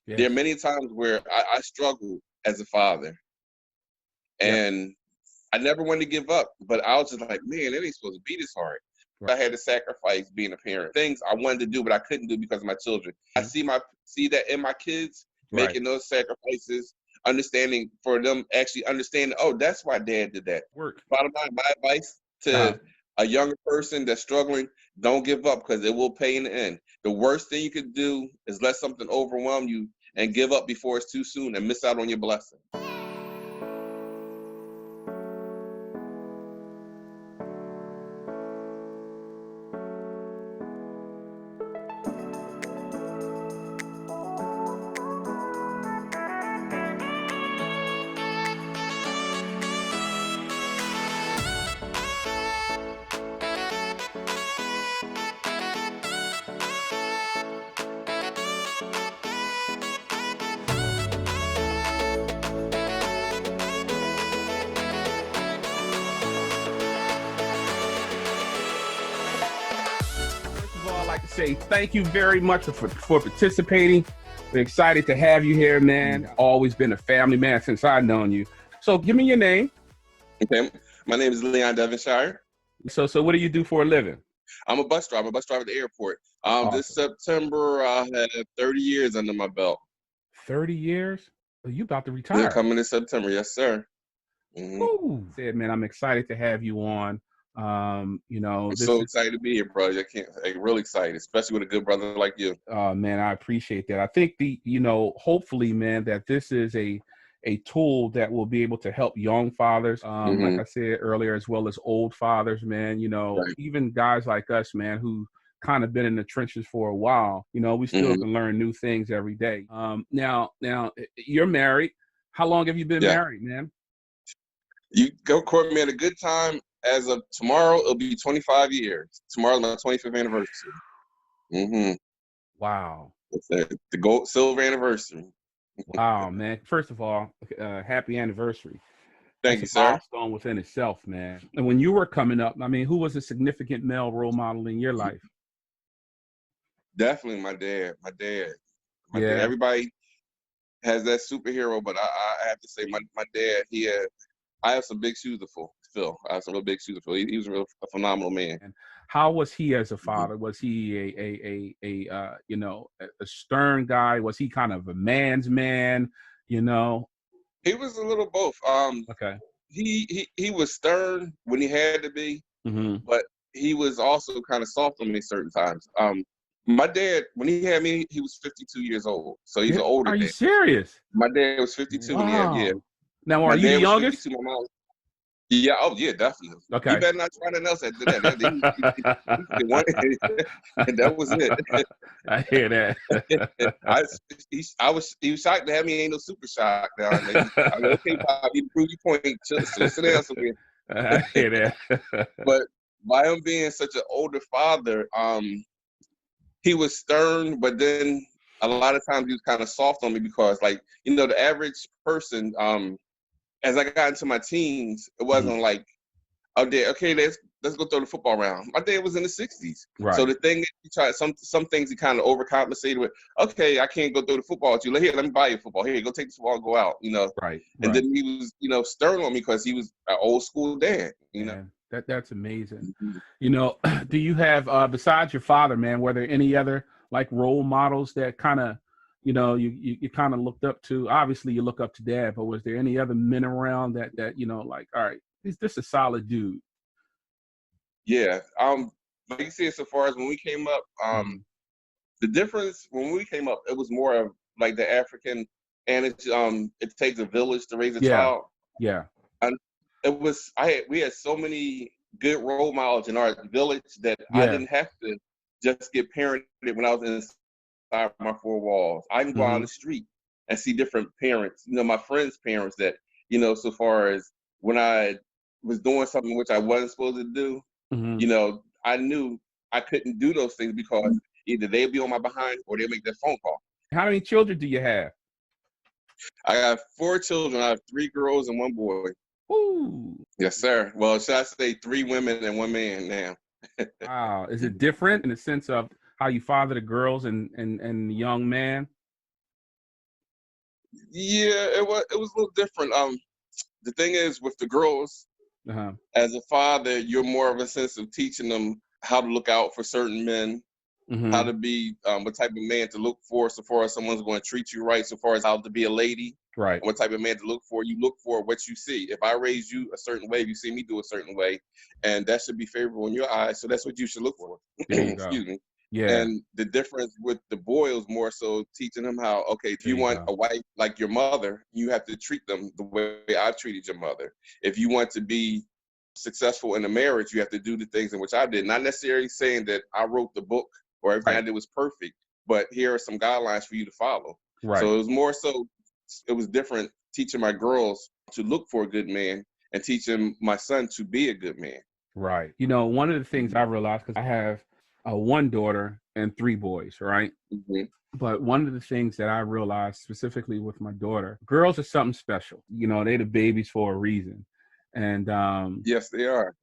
There are Yes. many times where I struggled as a father, Yep. and I never wanted to give up, but I was just like, man, it ain't supposed to be this hard. Right. I had to sacrifice being a parent. Things I wanted to do, but I couldn't do because of my children. I Mhm. see that in my kids Right. making those sacrifices, understanding for them actually understanding. Oh, that's why Dad did that. Work. Bottom line, my advice Uh-huh. to a younger person that's struggling: don't give up because it will pay in the end. The worst thing you could do is let something overwhelm you and give up before it's too soon and miss out on your blessing. First of all, I'd like to say thank you very much for participating. We're excited to have you here, man. Always been a family man since I've known you. So give me your name. Okay, my name is Leon Devenshire. So what do you do for a living? I'm a bus driver. I'm a bus driver at the airport. This Awesome. September, I had 30 years under my belt. 30 years? Oh, you about to They're retire. coming in September, yes, sir. Hmm. Woo. Said, man, I'm excited to have you on. I'm This so is, excited to be here, bro. I'm really excited, especially with a good brother like you. man, I appreciate that. I think hopefully, man, that this is a tool that will be able to help young fathers, like Hmm. I said earlier, as well as old fathers, man, Right. even guys like us, man, who kind of been in the trenches for a while, we still Hmm. can learn new things every day. Now you're married. How long have you been Yeah. married, man? You go court me at a good time. As of tomorrow, it'll be 25 years. Tomorrow's my 25th anniversary. Hmm. Wow. The gold, silver anniversary. Wow, man. First of all, happy anniversary. Thank That's you, a sir. milestone within itself, man. And when you were coming up, I mean, who was a significant male role model in your life? Definitely my dad. My dad. Yeah. Everybody has that superhero, but I have to say my dad. I have some big shoes to fill. I have some real big shoes to fill. He was a phenomenal man. And how was he as a Mhm. father? Was he a stern guy? Was he kind of a man's man? You know? He was a little both. Okay. He was stern when he had to be, Hmm. but he was also kind of soft on me certain times. My dad, when he had me, he was 52 years old, so he's Yeah. an older Are you dad. serious? My dad was 52 when he had, yeah. Wow. Now, are My you the dad was youngest? 52. My mom. Yeah, oh yeah, definitely. You Okay. better not try nothing else after that. He did one, and that was it. I hear that. I, he was shocked to have me. Ain't no super shock now. I mean, okay, Bob, you prove your point. So sit down somewhere. I hear that. But by him being such an older father, he was stern, but then a lot of times he was kind of soft on me because, like, the average person, as I got into my teens, it Mhm. wasn't like, oh, dad, okay, let's go throw the football around. My dad was in the 60s. So Right. the thing is, he tried some things he kind of overcompensated with. Okay, I can't go throw the football with you. Here, let me buy you a football. Here, go take the football and go out. Right. And Right. then he was, stern on me because he was an old school dad. Man, that's amazing. Mhm. Do you have besides your father, man, were there any other like role models that kind of, you kind of looked up to? Obviously, you look up to dad, but was there any other men around that like, all right, this a solid dude? Yeah. Like you said, so far as when we came up, Hmm. the difference when we came up, it was more of like the African, and it takes a village to raise a Yeah. child. Yeah. And we had so many good role models in our village that I Yeah. didn't have to just get parented when I was inside my four walls. I can go out on Hmm. the street and see different parents, my friends' parents that, so far as when I was doing something which I wasn't supposed to do, Hmm. I knew I couldn't do those things because either they'd be on my behind or they'd make that phone call. How many children do you have? I have four children. I have three girls and one boy. Ooh. Yes, sir. Well, should I say three women and one man now? Wow. Is it different in the sense of how you father the girls and the young man? Yeah, it was a little different. The thing is with the girls, Uh-huh. as a father, you're more of a sense of teaching them how to look out for certain men, how Mm-hmm. to be what type of man to look for, so far as someone's going to treat you right, so far as how to be a lady, Right. what type of man to look for. You look for what you see. If I raise you a certain way, if you see me do a certain way, and that should be favorable in your eyes, so that's what you should look for. There you go. Excuse me. Yeah. And the difference with the boys more so teaching them how, okay, if There you you want go. a wife like your mother, you have to treat them the way I treated your mother. If you want to be successful in a marriage, you have to do the things in which I did. Not necessarily saying that I wrote the book or everything I Right. did was perfect, but here are some guidelines for you to follow. Right. So it was more so, it was different teaching my girls to look for a good man and teaching my son to be a good man. Right. You know, one of the things I realized, because I have one daughter and three boys, right? Mm-hmm. But one of the things that I realized specifically with my daughter, girls are something special. You know, they the babies for a reason. And Yes, they are.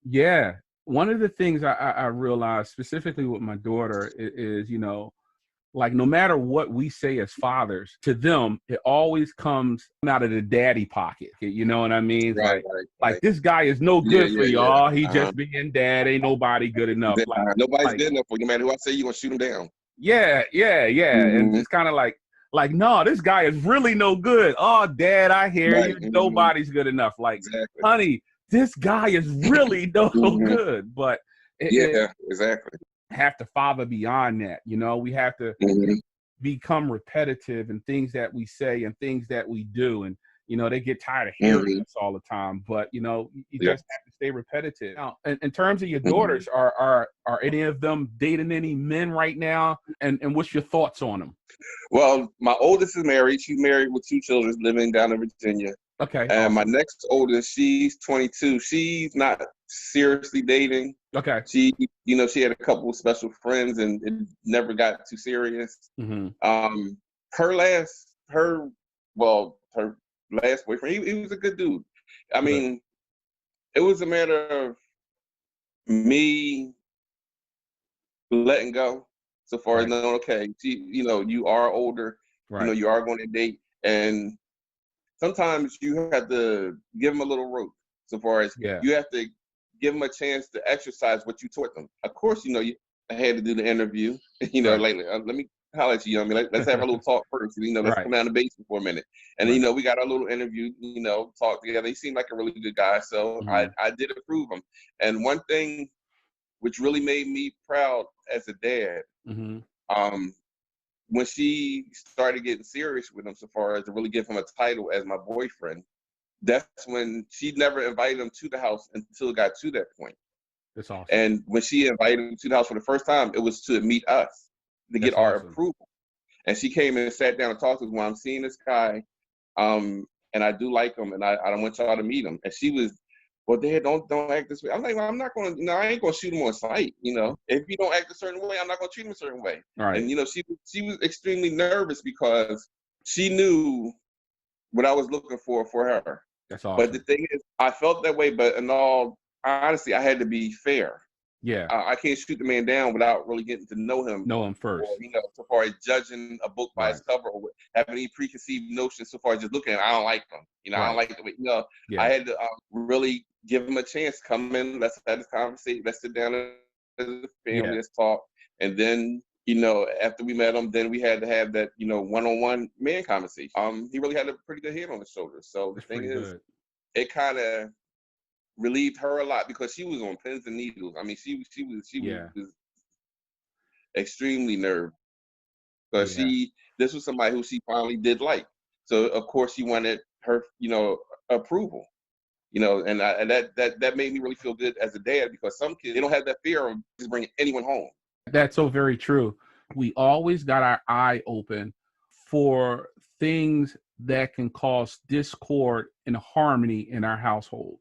yeah, one of the things I realized specifically with my daughter is, you know, like no matter what we say as fathers to them, it always comes out of the daddy pocket. You know what I mean? It's Right, right, like right. this guy is no Yeah, good for yeah, yeah. y'all. He Uh-huh. just being dad. Ain't nobody good enough. Nobody's Like good enough for you. No matter who I say, you're gonna shoot them down. yeah, yeah, yeah. And Mm-hmm. it's kind of like, no, this guy is really no good. Oh, dad, I hear Right. you. Mm-hmm. Nobody's good enough. Like, Exactly. honey, this guy is really no Mm-hmm. good. But it Yeah, exactly. have to father beyond that. You know, we have to Mm-hmm. become repetitive in things that we say and things that we do. And, you know, they get tired of hearing Mm-hmm. us all the time. But, you know, you Yeah. just have to stay repetitive. Now, in terms of your Mm-hmm. daughters, are any of them dating any men right now? And what's your thoughts on them? Well, my oldest is married. She's married with two children living down in Virginia. Okay, And my awesome. next oldest, she's 22. She's not seriously dating. Okay. She had a couple of special friends and it never got too serious. Mm-hmm. Um, her last boyfriend, he was a good dude. I Good. mean, it was a matter of me letting go so far as Right. knowing, okay, you are older, Right. you are going to date, and sometimes you have to give them a little rope so far as Yeah. you have to give them a chance to exercise what you taught them. Of course, I had to do the interview, Right. lately. Let me holler at you. I mean, let's have a little talk first. Let's Right. come down the basement for a minute. And, Right. we got our little interview, talk together. He seemed like a really good guy. So Mm-hmm. I did approve him. And one thing which really made me proud as a dad, Mm-hmm. um, when she started getting serious with him so far as to really give him a title as my boyfriend, that's when she never invited him to the house until it got to that point. That's awesome. And when she invited him to the house for the first time, it was to meet us, to get That's our awesome. approval. And she came in and sat down and talked to us. Well, I'm seeing this guy, and I do like him, and I don't want y'all to meet him. And she was, well, Dad, don't act this way. I'm like, well, I'm not going to, I ain't going to shoot him on sight. If you don't act a certain way, I'm not going to treat him a certain way. All right. And she was extremely nervous because she knew what I was looking for her. That's But the awesome. thing is, I felt that way, but in all honesty, I had to be fair. Yeah. I can't shoot the man down without really getting to know him, Know him or first. so far as judging a book by Right. its cover, or having any preconceived notions so far as just looking at it. I don't like him. I don't Right. like the way. I Yeah. had to really give him a chance. Come in, let's have this conversation. Let's sit down as a family, Yeah. let's talk, and then. After we met him, then we had to have that, one-on-one man conversation. He really had a pretty good head on his shoulders. So the That's thing pretty is, good. it kind of relieved her a lot because she was on pins and needles. I mean, she Yeah. was extremely nervous because Yeah. this was somebody who she finally did like. So of course she wanted her, approval. And that made me really feel good as a dad because some kids, they don't have that fear of just bringing anyone home. That's so very true. We always got our eye open for things that can cause discord and harmony in our household,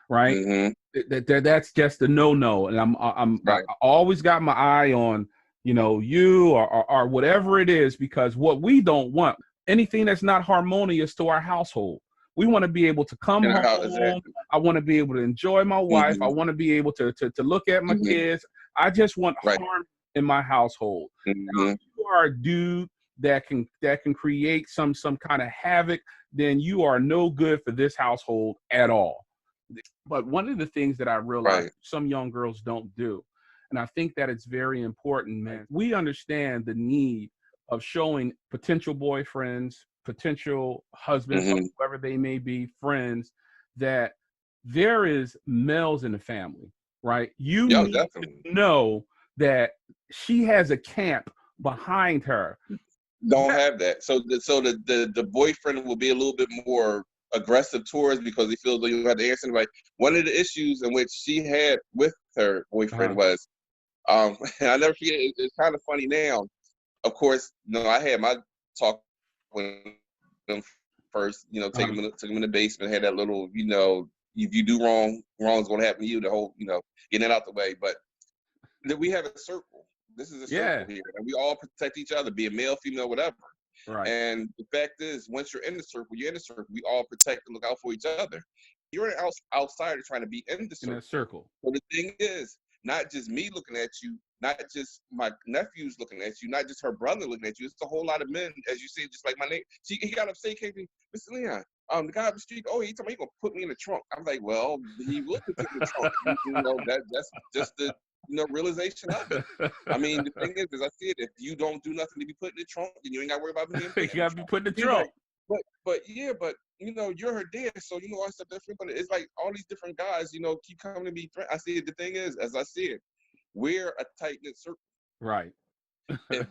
right? Mm-hmm. That's just a no. And I Right. always got my eye on, you or whatever it is, because what we don't want, anything that's not harmonious to our household. We want to be able to come And how home. exactly. I want to be able to enjoy my wife. I Mm-hmm. want to be able to look at my Mm-hmm. kids. I just want Right. harmony in my household. Now, Mm-hmm. if you are a dude that can create some kind of havoc, then you are no good for this household at all. But one of the things that I realize Right. some young girls don't do, and I think that it's very important, man, we understand the need of showing potential boyfriends, potential husbands, or Mm-hmm. whoever they may be, friends, that there is males in the family, right? You Yo, need definitely. to know that she has a camp behind her. Don't Yeah. have that. So the boyfriend will be a little bit more aggressive towards because he feels like you have to answer. Like one of the issues in which she had with her boyfriend was, and I never forget. It's kind of funny now. Of course, I had my talk with him first. Took him in the basement. Had that little, if you do wrong, wrong's going to happen to you. The whole, getting it out the way. But we have a circle. This is a circle Yeah. here, and we all protect each other, be it male, female, whatever. Right. And the fact is, once you're in the circle, you're in the circle. We all protect and look out for each other. You're an outsider trying to be in the In circle. that circle. So the thing is, not just me looking at you, not just my nephews looking at you, not just her brother looking at you. It's a whole lot of men, as you said, just like my name. He got upset, came to me, Mr. Leon, the guy up the street, he told me he gonna put me in the trunk. I'm like, well, he will put you in the trunk. That's just the realization of it. I mean, the thing is, as I said, if you don't do nothing to be put in the trunk, then you ain't got to worry about being put You in the got to be trunk. put in the He's trunk. like, but you're her dad, so all stuff different. But it's like all these different guys, keep coming to me. I said, the thing is, as I said, we're a tight knit circle. Right. If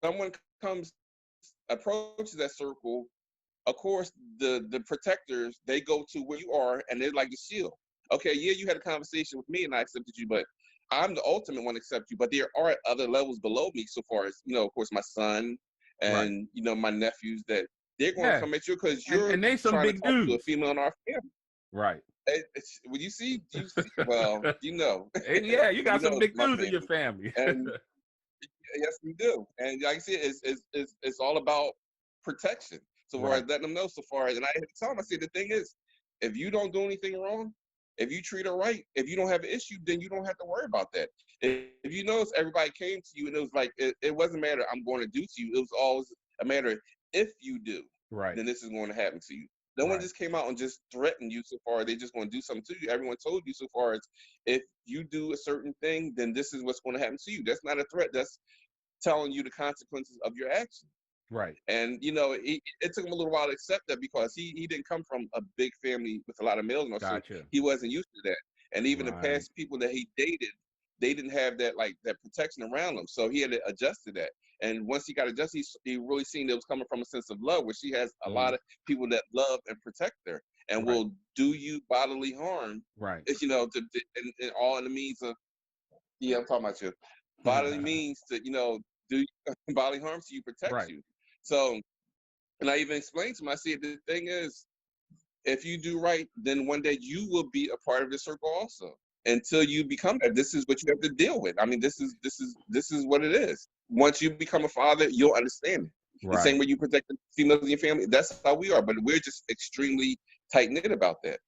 someone comes, approaches that circle, of course, the protectors, they go to where you are, and they're like the shield. Okay, yeah, you had a conversation with me, and I accepted you, but I'm the ultimate one to accept you. But there are other levels below me, so far as of course, my son Right. and my nephews, that they're going to Yeah. come at you because you're And they some trying to big talk to a dudes. female in our family. Right. When you see, well, Yeah, you got some big my dudes in your family, family. and yes, we do. And like I said, it's all about protection. So far as Right. letting them know, so far as, and I had to tell them, I said, the thing is, if you don't do anything wrong, if you treat her right, if you don't have an issue, then you don't have to worry about that. If you notice, everybody came to you and it was like, it wasn't a matter I'm going to do to you. It was always a matter, if you do, Right. then this is going to happen to you. No one Right. just came out and just threatened you so far. They just going to do something to you. Everyone told you so far as, if you do a certain thing, then this is what's going to happen to you. That's not a threat. That's telling you the consequences of your action. Right. And it took him a little while to accept that because he didn't come from a big family with a lot of males, so Gotcha. he wasn't used to that. And even the Right. past people that he dated, they didn't have that that protection around them, so he had to adjust to that. And once he got adjusted, he really seen it was coming from a sense of love, where she has a lot of people that love and protect her and Right. will do you bodily harm, Right. and all in the means of, yeah, I'm talking about you, bodily means to do bodily harm to you, protect Right. you. So, and I even explained to him, I said, the thing is, if you do right, then one day you will be a part of the circle also. Until you become that, this is what you have to deal with. I mean, this is what it is. Once you become a father, you'll understand it. The same Right. way you protect the females in your family, that's how we are. But we're just extremely tight knit about that.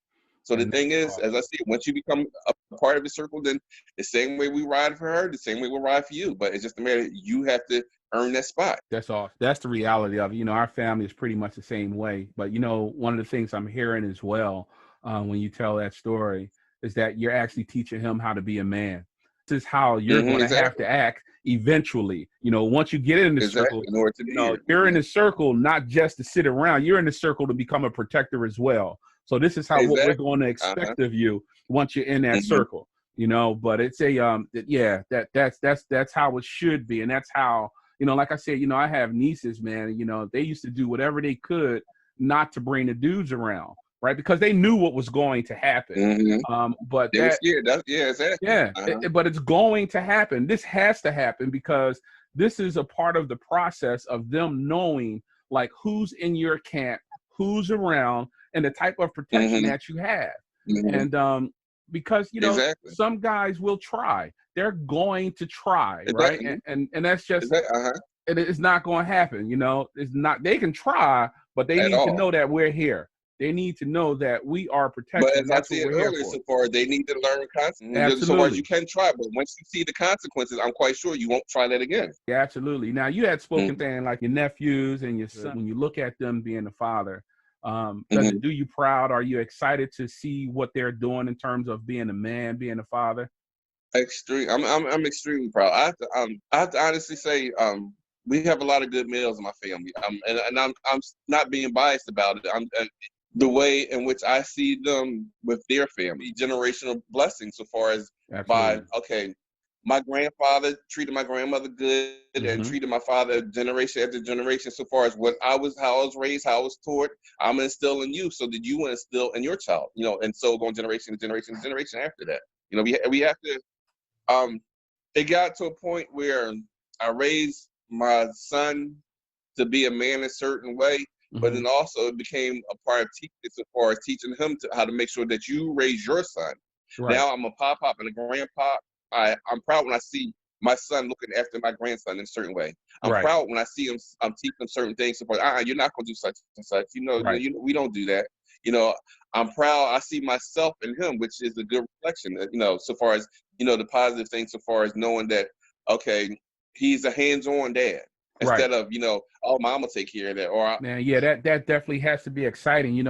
So the And thing is, as I said, once you become a part of the circle, then the same way we ride for her, the same way we'll ride for you. But it's just a matter, you have to earn that spot. that's all. That's the reality of it. Our family is pretty much the same way. But one of the things I'm hearing as well, when you tell that story, is that you're actually teaching him how to be a man. This is how you're going to have Exactly. to act eventually. Once you get in the circle, Exactly. In order to be here. you're in the circle not just to sit around. You're in the circle to become a protector as well. So this is what we're going to expect of you once you're in that circle. But it's that's how it should be, and that's how. Like I said, I have nieces, man. They used to do whatever they could not to bring the dudes around, right? Because they knew what was going to happen. But they were scared. Exactly. But it's going to happen. This has to happen because this is a part of the process of them knowing, like, who's in your camp, who's around, and the type of protection that you have. And because Exactly. some guys will try. They're going to try, right? And that's just it's not going to happen. It's not. They can try, but they At need to all. know that we're here. They need to know that we are But protected, as and I that's what said we're here earlier, for. so far they need to learn consequences. So far as you Absolutely. can try, but once you see the consequences, I'm quite sure you won't try that again. Yeah, absolutely. Now, you had spoken Mm-hmm. thing like your nephews and your son. When you look at them being a father, does Mm-hmm. it do you proud? Are you excited to see what they're doing in terms of being a man, being a father? Extreme. I'm extremely proud. I have to honestly say, we have a lot of good males in my family. And I'm not being biased about it. The way in which I see them with their family, generational blessings. So far as by Absolutely. okay, my grandfather treated my grandmother good and Hmm. treated my father generation after generation. So far as how I was raised, how I was taught, I'm instilling you, so that you instill in your child. And so going generation to generation to generation after that. We have to it got to a point where I raised my son to be a man a certain way, but Hmm. then also it became a part of teaching as far as teaching him how to make sure that you raise your son. Right. Now I'm a pop and a grandpa. I'm proud when I see my son looking after my grandson in a certain way. I'm Right. proud when I see him. I'm teaching him certain things. So, you're not going to do such and such. Right. We don't do that. You know, I'm proud. I see myself in him, which is a good reflection. So far as the positive things, so far as knowing that okay, he's a hands-on dad Right. instead of oh, mom will take care of that Man, yeah, that definitely has to be exciting.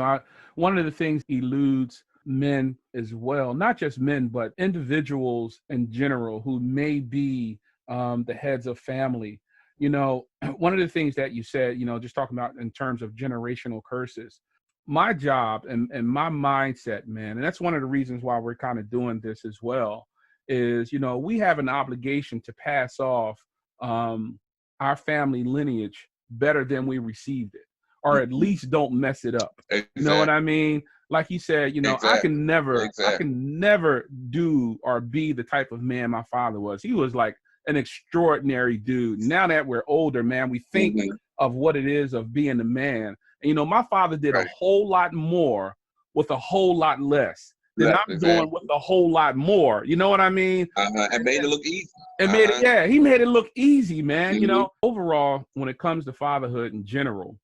One of the things eludes men as well, not just men, but individuals in general who may be the heads of family. One of the things that you said, just talking about in terms of generational curses, my job and my mindset, man, and that's one of the reasons why we're kind of doing this as well, is, we have an obligation to pass off our family lineage better than we received it, or at least don't mess it up. You know what exactly, I mean? Like you said, I exactly, exactly. can never do or be the type of man my father was. He was like an extraordinary dude. Now that we're older, man, we think Mm-hmm. of what it is of being a man. And, my father did a Right, whole lot more with a whole lot less than left, I'm doing exactly. with a whole lot more. You know what I mean? And made it look easy. And made it, yeah, he made it look easy, man. Hmm. Overall, when it comes to fatherhood in general,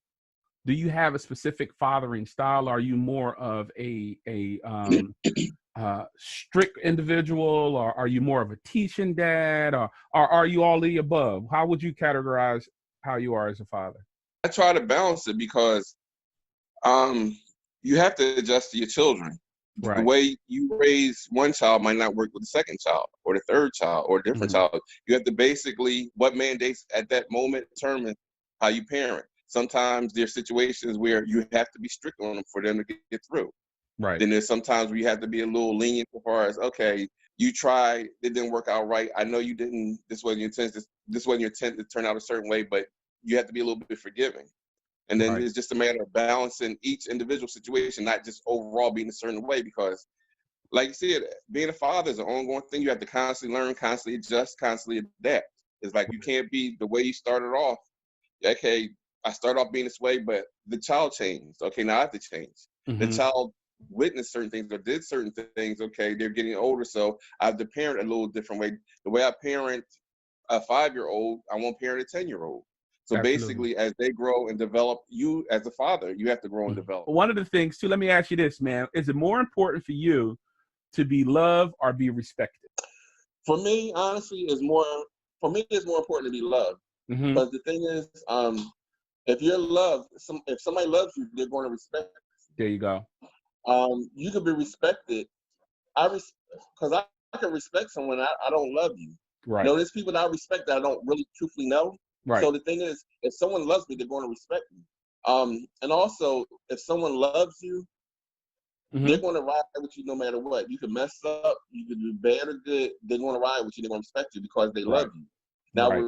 do you have a specific fathering style? Are you more of a strict individual, or are you more of a teaching dad, or are you all the above? How would you categorize how you are as a father? I try to balance it because um, you have to adjust to your children. The Right. way you raise one child might not work with the second child or the third child or a different Hmm. child. You have to basically, what mandates at that moment determine how you parent. Sometimes there's situations where you have to be strict on them for them to get through. Right. Then there's sometimes where you have to be a little lenient as far as, okay, you tried, it didn't work out right. I know you didn't, this wasn't your intent, this wasn't your intent to turn out a certain way, but you have to be a little bit forgiving. And then Right. it's just a matter of balancing each individual situation, not just overall being a certain way. Because, like you said, being a father is an ongoing thing. You have to constantly learn, constantly adjust, constantly adapt. It's like you can't be the way you started off. Okay, I started off being this way, but the child changed. Okay, now I have to change. The Hmm. child witnessed certain things or did certain things. Okay, they're getting older, so I have to parent a little different way. The way I parent a 5-year-old, I won't parent a 10-year-old. So Absolutely. basically, as they grow and develop, you as a father, you have to grow and Mhm. develop. One of the things too, let me ask you this, man. Is it more important for you to be loved or be respected? For me, honestly, it's more important to be loved. Hmm. Because the thing is, if you're loved, if somebody loves you, they're going to respect. There you go. You can be respected. Because I can respect someone. I don't love you. Right. There's people that I respect that I don't really truthfully know. Right. So the thing is, if someone loves me, they're going to respect me. And also, if someone loves you, they're Hmm. going to ride with you no matter what. You can mess up, you can do bad or good. They're going to ride with you. They're going to respect you because they love Right. you. Now, Right.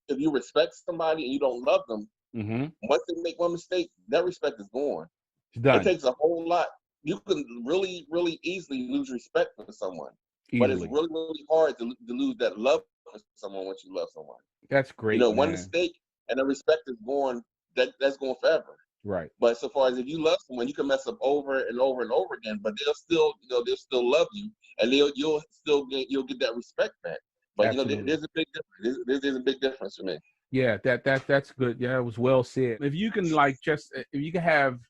if you respect somebody and you don't love them, Hmm. once they make one mistake, that respect is gone. It's It done takes a whole lot. You can really, really easily lose respect for someone, but it's easily. really, really hard to lose that love for someone once you love someone. That's great, One man. mistake and the respect is gone. That's going forever. Right. But so far as if you love someone, you can mess up over and over and over again, but they'll still love you, and you'll get that respect back. But Absolutely. there's a big difference. There's a big difference for me. Yeah, that's good. Yeah, it was well said. If you can, like, just if you can have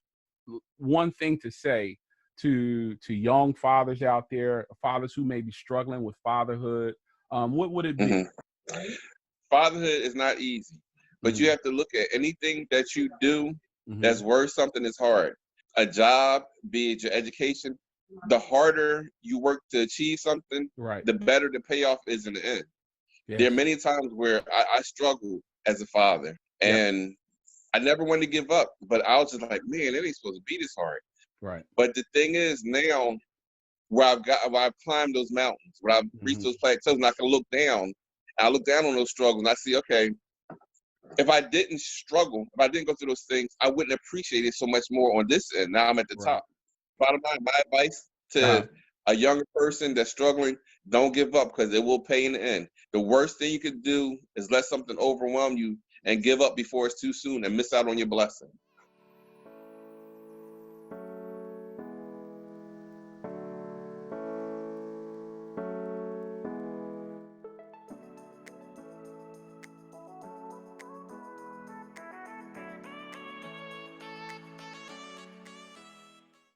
one thing to say to young fathers out there, fathers who may be struggling with fatherhood, what would it be? Mhm. Fatherhood is not easy, but you Hmm. have to look at anything that you do Hmm. that's worth something is hard. A job, be it your education, the harder you work to achieve something, Right. the better the payoff is in the end. There are Yes. many times where I struggled as a father, Yep. and I never wanted to give up, but I was just like, man, it ain't supposed to be this hard. Right. But the thing is now, where I've climbed those mountains, where I've reached Hmm. those plateaus, and I can look down. I look down on those struggles, and I see, okay, if I didn't struggle, if I didn't go through those things, I wouldn't appreciate it so much more on this end. Now I'm at the Right. top. Bottom line, my advice Uh-huh. to a younger person that's struggling, don't give up because it will pay in the end. The worst thing you could do is let something overwhelm you and give up before it's too soon and miss out on your blessing.